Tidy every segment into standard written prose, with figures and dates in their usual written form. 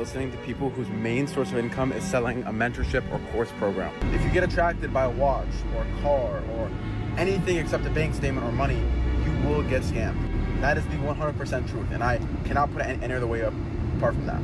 listening to people whose main source of income is selling a mentorship or course program. If you get attracted by a watch or a car or anything except a bank statement or money, you will get scammed. That is the 100% truth, and I cannot put it any other way apart from that.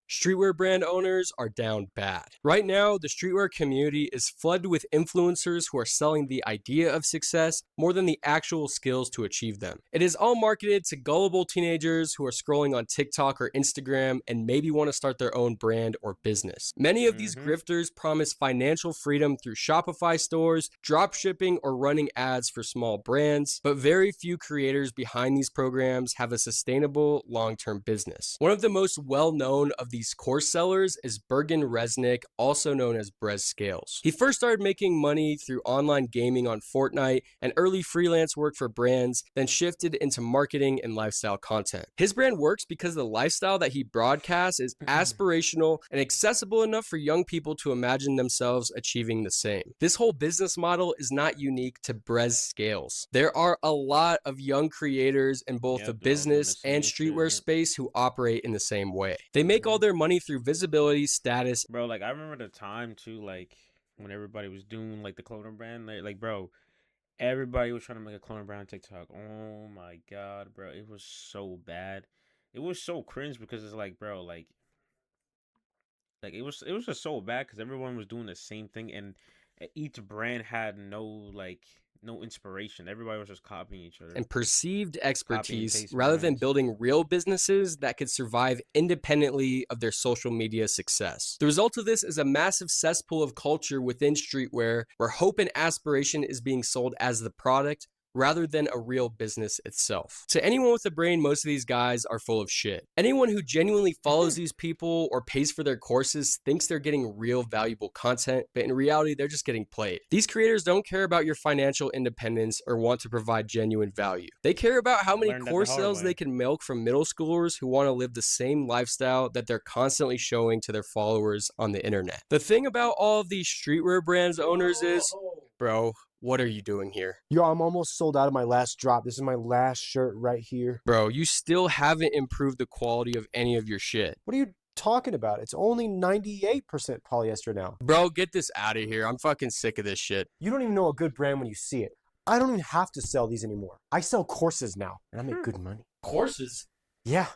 Streetwear brand owners are down bad. Right now, the streetwear community is flooded with influencers who are selling the idea of success more than the actual skills to achieve them. It is all marketed to gullible teenagers who are scrolling on TikTok or Instagram and maybe want to start their own brand or business. Many of these grifters promise financial freedom through Shopify stores, drop shipping, or running ads for small brands, but very few creators behind these programs have a sustainable long-term business. One of the most well-known of these course sellers is Bergen Resnick, also known as Brez Scales. He first started making money through online gaming on Fortnite and early freelance work for brands, then shifted into marketing and lifestyle content. His brand works because the lifestyle that he broadcasts is aspirational and accessible enough for young people to imagine themselves achieving the same. This whole business model is not unique to Brez Scales. There are a lot of young creators in both the business and streetwear space who operate in the same way. They make all their money through visibility, status. Bro, like I remember the time too, like when everybody was doing like the clothing brand, like bro, everybody was trying to make a clothing brand on TikTok. Oh my god, bro, it was so bad. It was so cringe because it's like, bro, like it was just so bad because everyone was doing the same thing and each brand had no inspiration. Everybody was just copying each other. And perceived expertise rather than building real businesses that could survive independently of their social media success. The result of this is a massive cesspool of culture within streetwear where hope and aspiration is being sold as the product rather than a real business itself. To anyone with a brain, most of these guys are full of shit. Anyone who genuinely follows these people or pays for their courses thinks they're getting real valuable content, but in reality, they're just getting played. These creators don't care about your financial independence or want to provide genuine value. They care about how many course sales they can milk from middle schoolers who want to live the same lifestyle that they're constantly showing to their followers on the internet. The thing about all of these streetwear brands owners is, bro, what are you doing here? Yo, I'm almost sold out of my last drop. This is my last shirt right here. Bro, you still haven't improved the quality of any of your shit. What are you talking about? It's only 98% polyester now. Bro, get this out of here. I'm fucking sick of this shit. You don't even know a good brand when you see it. I don't even have to sell these anymore. I sell courses now, and I make good money. Courses? Yeah.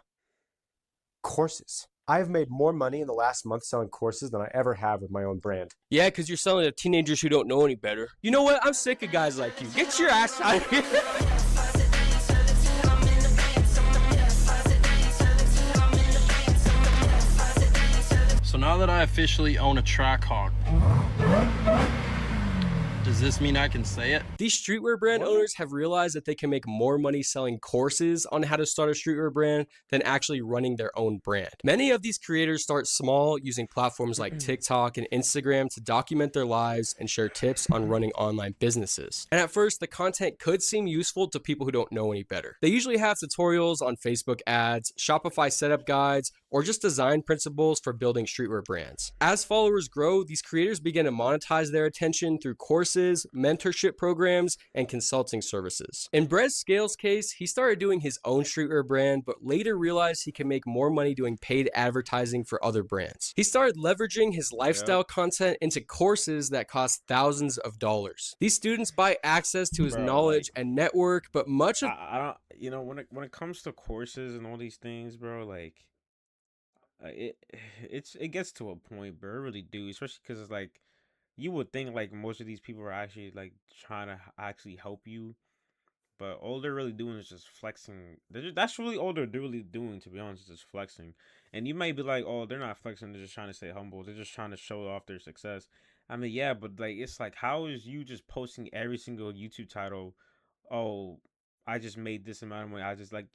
Courses. I have made more money in the last month selling courses than I ever have with my own brand. Yeah, because you're selling to teenagers who don't know any better. You know what? I'm sick of guys like you. Get your ass out of here. So now that I officially own a Trackhawk, does this mean I can say it? These streetwear brand owners have realized that they can make more money selling courses on how to start a streetwear brand than actually running their own brand. Many of these creators start small using platforms like TikTok and Instagram to document their lives and share tips on running online businesses. And at first, the content could seem useful to people who don't know any better. They usually have tutorials on Facebook ads, Shopify setup guides, or just design principles for building streetwear brands. As followers grow, these creators begin to monetize their attention through courses, mentorship programs, and consulting services. In Brez Scales' case, he started doing his own streetwear brand, but later realized he can make more money doing paid advertising for other brands. He started leveraging his lifestyle content into courses that cost thousands of dollars. These students buy access to his knowledge and network, but much of I don't, you know, when it comes to courses and all these things, bro, like it gets to a point, bro. It really do, especially because it's like you would think like most of these people are actually like trying to actually help you, but all they're really doing is just flexing. That's really all they're really doing, to be honest, is just flexing. And you might be like, oh, they're not flexing, they're just trying to stay humble, they're just trying to show off their success. I mean, yeah, but like it's like, how is you just posting every single YouTube title, oh, I just made this amount of money. I just like,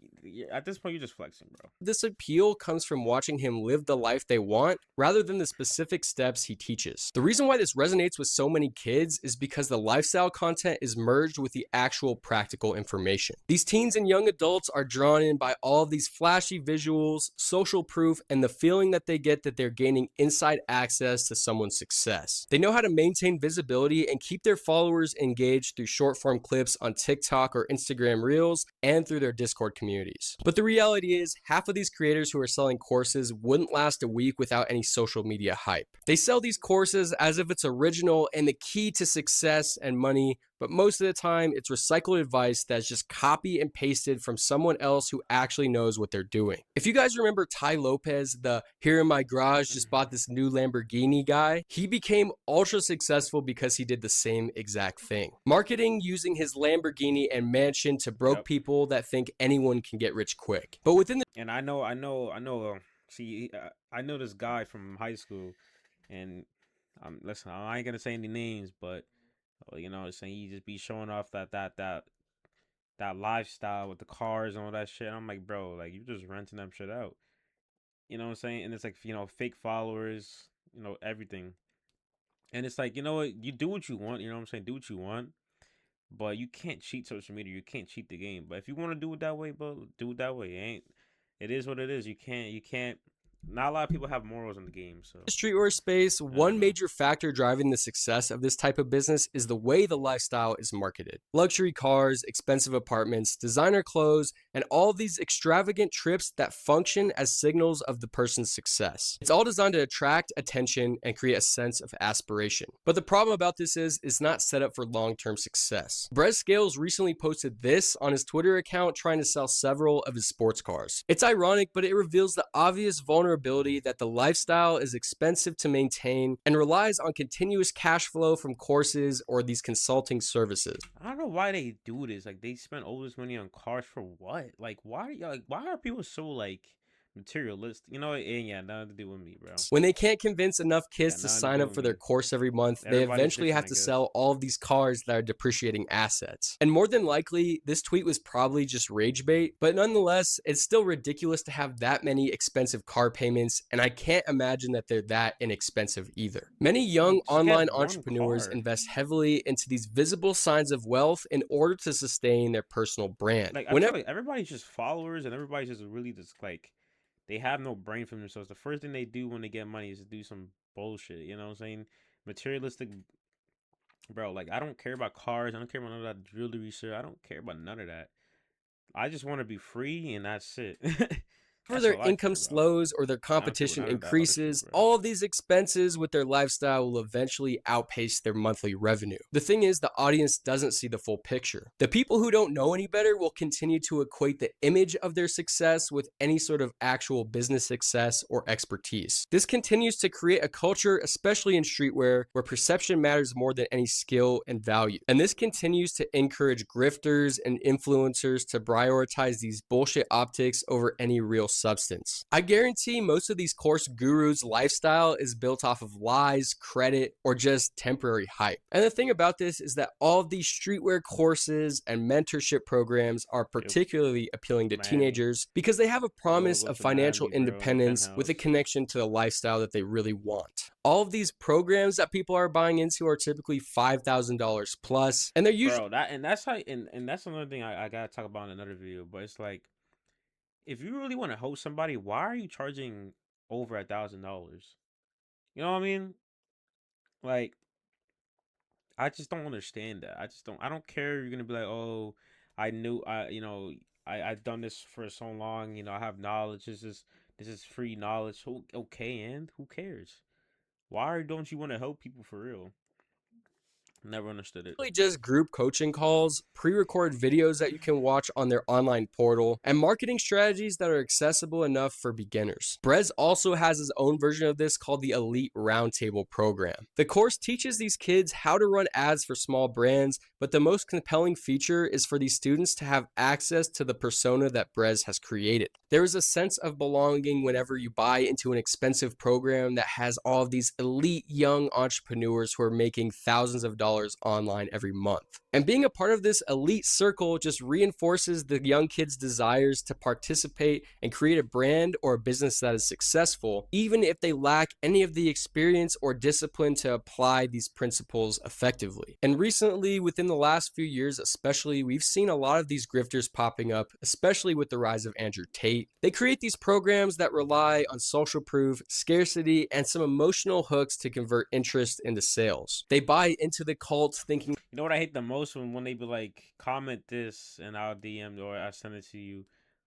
at this point, you're just flexing, bro. This appeal comes from watching him live the life they want rather than the specific steps he teaches. The reason why this resonates with so many kids is because the lifestyle content is merged with the actual practical information. These teens and young adults are drawn in by all of these flashy visuals, social proof, and the feeling that they get that they're gaining inside access to someone's success. They know how to maintain visibility and keep their followers engaged through short form clips on TikTok or Instagram Reels and through their Discord communities. But the reality is, half of these creators who are selling courses wouldn't last a week without any social media hype. They sell these courses as if it's original and the key to success and money, but most of the time it's recycled advice that's just copy and pasted from someone else who actually knows what they're doing. If you guys remember Tai Lopez, the "here in my garage just bought this new Lamborghini" guy, he became ultra successful because he did the same exact thing. Marketing using his Lamborghini and mansion to broke people that think anyone can get rich quick. But within the And I know. See, I know this guy from high school, and listen, I ain't gonna say any names, but you know, saying he just be showing off that lifestyle with the cars and all that shit. I'm like, bro, like you just renting them shit out. You know what I'm saying? And it's like, you know, fake followers, you know, everything. And it's like, you know what? You do what you want. You know what I'm saying? Do what you want. But you can't cheat social media. You can't cheat the game. But if you want to do it that way, bro, do it that way. It is what it is. You can't. Not a lot of people have morals in the game. So streetwear space, one major factor driving the success of this type of business is the way the lifestyle is marketed. Luxury cars, expensive apartments, designer clothes, and all of these extravagant trips that function as signals of the person's success. It's all designed to attract attention and create a sense of aspiration. But the problem about this is it's not set up for long-term success. Brez Scales recently posted this on his Twitter account trying to sell several of his sports cars. It's ironic, but it reveals the obvious vulnerability that the lifestyle is expensive to maintain and relies on continuous cash flow from courses or these consulting services. I don't know why they do this. Like they spend all this money on cars for what? Like why are people so like materialistic? You know, and yeah, nothing to do with me, bro. When they can't convince enough kids to sign up for their course every month, they eventually have to sell all of these cars that are depreciating assets. And more than likely, this tweet was probably just rage bait, but nonetheless, it's still ridiculous to have that many expensive car payments, and I can't imagine that they're that inexpensive either. Many young online entrepreneurs invest heavily into these visible signs of wealth in order to sustain their personal brand. Like I feel like everybody's just followers, and everybody's just really just like they have no brain for themselves. The first thing they do when they get money is to do some bullshit. You know what I'm saying? Materialistic, bro. Like I don't care about cars. I don't care about none of that jewelry shit. I don't care about none of that. I just want to be free, and that's it. Whenever their income slows or their competition increases, all of these expenses with their lifestyle will eventually outpace their monthly revenue. The thing is, the audience doesn't see the full picture. The people who don't know any better will continue to equate the image of their success with any sort of actual business success or expertise. This continues to create a culture, especially in streetwear, where perception matters more than any skill and value. And this continues to encourage grifters and influencers to prioritize these bullshit optics over any real substance. I guarantee most of these course gurus' lifestyle is built off of lies, credit, or just temporary hype. And the thing about this is that all of these streetwear courses and mentorship programs are particularly appealing to teenagers because they have a promise of financial independence with a connection to the lifestyle that they really want. All of these programs that people are buying into are typically $5,000 plus, and they're usually that's another thing I gotta talk about in another video. But it's like, if you really want to host somebody, why are you charging over $1,000? You know what I mean? Like, I just don't understand that. I don't care. You're gonna be like, oh, I've done this for so long. You know, I have knowledge. This is free knowledge. Okay, and who cares? Why don't you want to help people for real? Never understood it. Just group coaching calls, pre-recorded videos that you can watch on their online portal, and marketing strategies that are accessible enough for beginners. Brez also has his own version of this called the Elite Roundtable program. The course teaches these kids how to run ads for small brands, but the most compelling feature is for these students to have access to the persona that Brez has created. There is a sense of belonging whenever you buy into an expensive program that has all of these elite young entrepreneurs who are making thousands of dollars online every month. And being a part of this elite circle just reinforces the young kids' desires to participate and create a brand or a business that is successful, even if they lack any of the experience or discipline to apply these principles effectively. And recently, within the last few years especially, we've seen a lot of these grifters popping up, especially with the rise of Andrew Tate. They create these programs that rely on social proof, scarcity, and some emotional hooks to convert interest into sales. They buy into the cult thinking, you know what I hate the most most when they be like, comment this and I'll DM or I send it to you.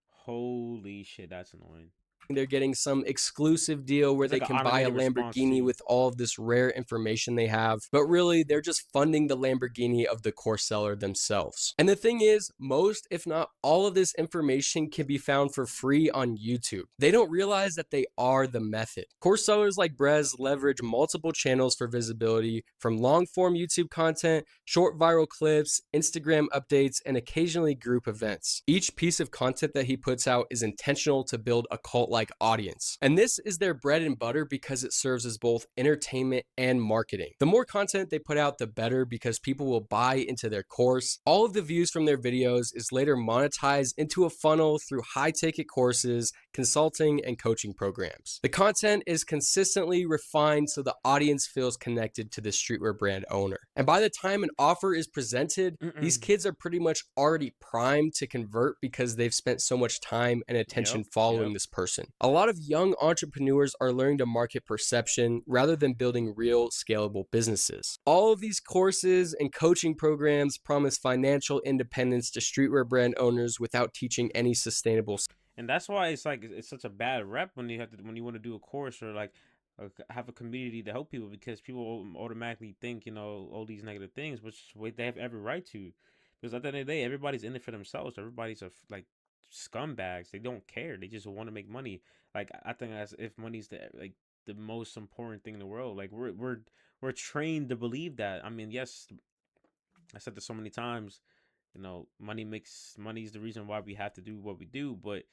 Holy shit, that's annoying. They're getting some exclusive deal where It's they like an can buy a automated response Lamborghini too. with all of this rare information they have, but really they're just funding the Lamborghini of the course seller themselves. And the thing is, most, if not all of this information can be found for free on YouTube. They don't realize that they are the method. Course sellers like Brez leverage multiple channels for visibility, from long form YouTube content, short viral clips, Instagram updates, and occasionally group events. Each piece of content that he puts out is intentional to build a cult-like audience. And this is their bread and butter because it serves as both entertainment and marketing. The more content they put out, the better, because people will buy into their course. All of the views from their videos is later monetized into a funnel through high-ticket courses, consulting, and coaching programs. The content is consistently refined so the audience feels connected to the streetwear brand owner. And by the time an offer is presented, these kids are pretty much already primed to convert because they've spent so much time and attention following this person. A lot of young entrepreneurs are learning to market perception rather than building real scalable businesses. All of these courses and coaching programs promise financial independence to streetwear brand owners without teaching any sustainable. And that's why it's like it's such a bad rep when you want to do a course or like have a community to help people, because people automatically think, you know, all these negative things, which they have every right to. Because at the end of the day, everybody's in it for themselves. Everybody's like scumbags. They don't care. They just want to make money. Like, I think as if money's the most important thing in the world. Like, we're trained to believe that. I mean, yes, I said this so many times. You know, money's the reason why we have to do what we do, but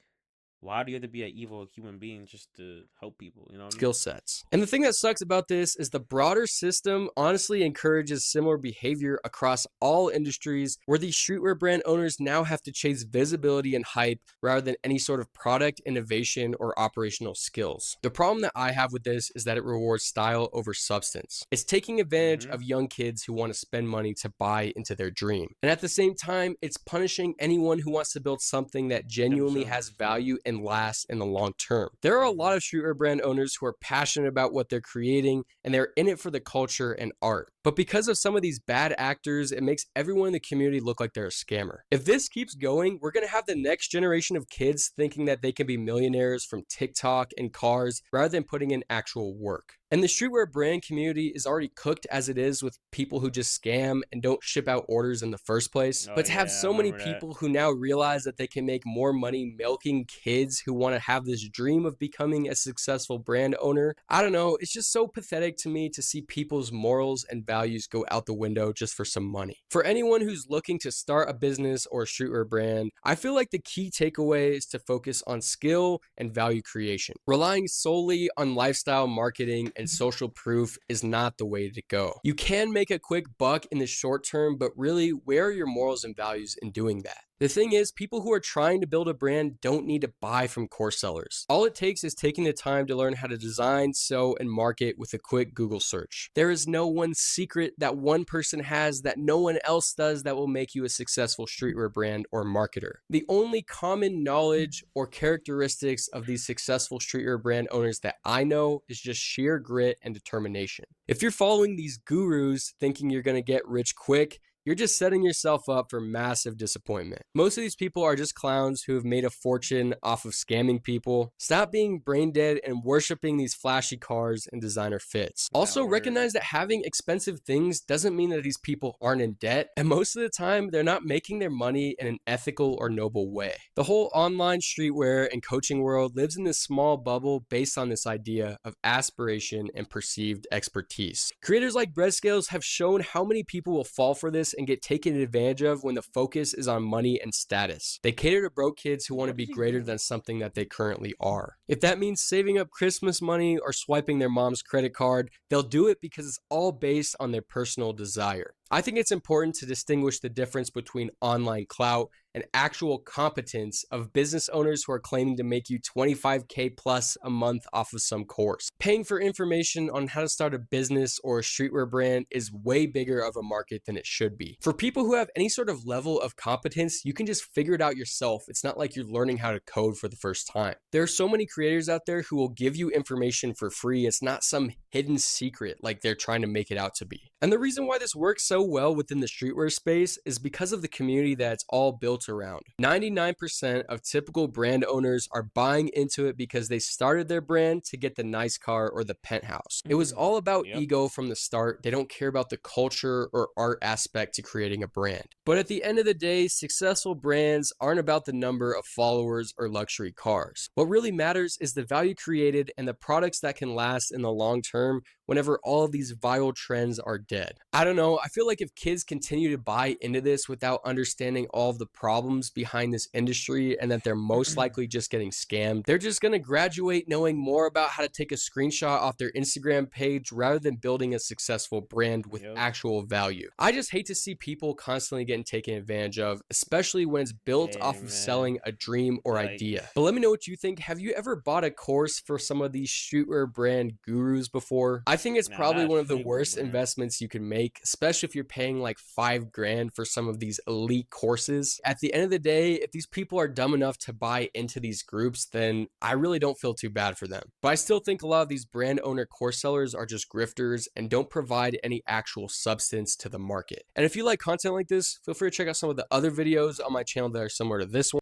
why do you have to be an evil human being just to help people? You know what I mean? Skill sets. And the thing that sucks about this is the broader system honestly encourages similar behavior across all industries, where these streetwear brand owners now have to chase visibility and hype rather than any sort of product innovation or operational skills. The problem that I have with this is that it rewards style over substance. It's taking advantage of young kids who want to spend money to buy into their dream. And at the same time, it's punishing anyone who wants to build something that genuinely has value and last in the long term. There are a lot of streetwear brand owners who are passionate about what they're creating, and they're in it for the culture and art. But because of some of these bad actors, it makes everyone in the community look like they're a scammer. If this keeps going, we're going to have the next generation of kids thinking that they can be millionaires from TikTok and cars rather than putting in actual work. And the streetwear brand community is already cooked as it is with people who just scam and don't ship out orders in the first place. But to have so many people who now realize that they can make more money milking kids who want to have this dream of becoming a successful brand owner, I don't know, it's just so pathetic to me to see people's morals and values go out the window just for some money. For anyone who's looking to start a business or a streetwear brand, I feel like the key takeaway is to focus on skill and value creation. Relying solely on lifestyle marketing and social proof is not the way to go. You can make a quick buck in the short term, but really, where are your morals and values in doing that? The thing is, people who are trying to build a brand don't need to buy from course sellers. All it takes is taking the time to learn how to design, sew, and market with a quick Google search. There is no one secret that one person has that no one else does that will make you a successful streetwear brand or marketer. The only common knowledge or characteristics of these successful streetwear brand owners that I know is just sheer grit and determination. If you're following these gurus thinking you're going to get rich quick, you're just setting yourself up for massive disappointment. Most of these people are just clowns who have made a fortune off of scamming people. Stop being brain dead and worshiping these flashy cars and designer fits. Also, recognize that having expensive things doesn't mean that these people aren't in debt, and most of the time, they're not making their money in an ethical or noble way. The whole online streetwear and coaching world lives in this small bubble based on this idea of aspiration and perceived expertise. Creators like Breadscales have shown how many people will fall for this and get taken advantage of when the focus is on money and status. They cater to broke kids who want to be greater than something that they currently are. If that means saving up Christmas money or swiping their mom's credit card, they'll do it because it's all based on their personal desire. I think it's important to distinguish the difference between online clout and actual competence of business owners who are claiming to make you $25K plus a month off of some course. Paying for information on how to start a business or a streetwear brand is way bigger of a market than it should be. For people who have any sort of level of competence, you can just figure it out yourself. It's not like you're learning how to code for the first time. There are so many creators out there who will give you information for free. It's not some hidden secret like they're trying to make it out to be. And the reason why this works so well within the streetwear space is because of the community that it's all built around. 99% of typical brand owners are buying into it because they started their brand to get the nice car or the penthouse. It was all about Yep. ego from the start. They don't care about the culture or art aspect to creating a brand. But at the end of the day, successful brands aren't about the number of followers or luxury cars. What really matters is the value created and the products that can last in the long term whenever all of these viral trends are dead. I don't know, I feel like if kids continue to buy into this without understanding all of the problems behind this industry and that they're most likely just getting scammed, they're just gonna graduate knowing more about how to take a screenshot off their Instagram page rather than building a successful brand with Yep. actual value. I just hate to see people constantly getting taken advantage of, especially when it's built Hey, off of man. selling a dream or Like- idea. But let me know what you think. Have you ever bought a course for some of these streetwear brand gurus before? I think it's Nah, probably not one of the streetwear worst brand. investments you can make, especially if you're paying like $5,000 for some of these elite courses. At the end of the day, if these people are dumb enough to buy into these groups, then I really don't feel too bad for them. But I still think a lot of these brand owner course sellers are just grifters and don't provide any actual substance to the market. And if you like content like this, feel free to check out some of the other videos on my channel that are similar to this one.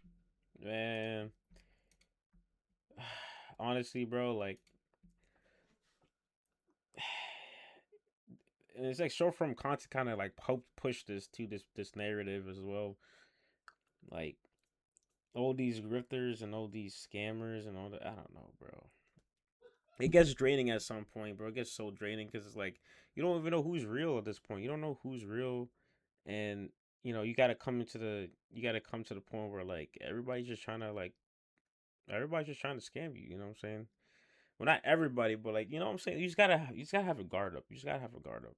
Man, honestly, bro, like, and it's like short form content kind of like helped push this to this narrative as well. Like all these grifters and all these scammers and all that. I don't know, bro. It gets draining at some point, bro. It gets so draining because it's like you don't even know who's real at this point. You don't know who's real, and you gotta come to the point where like everybody's just trying to scam you. You know what I'm saying? Well, not everybody, but like, you know what I'm saying? You just gotta have a guard up. You just gotta have a guard up.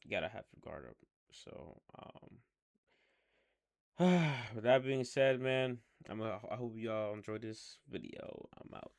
You gotta have a guard up. So, with that being said, man, I hope y'all enjoyed this video. I'm out.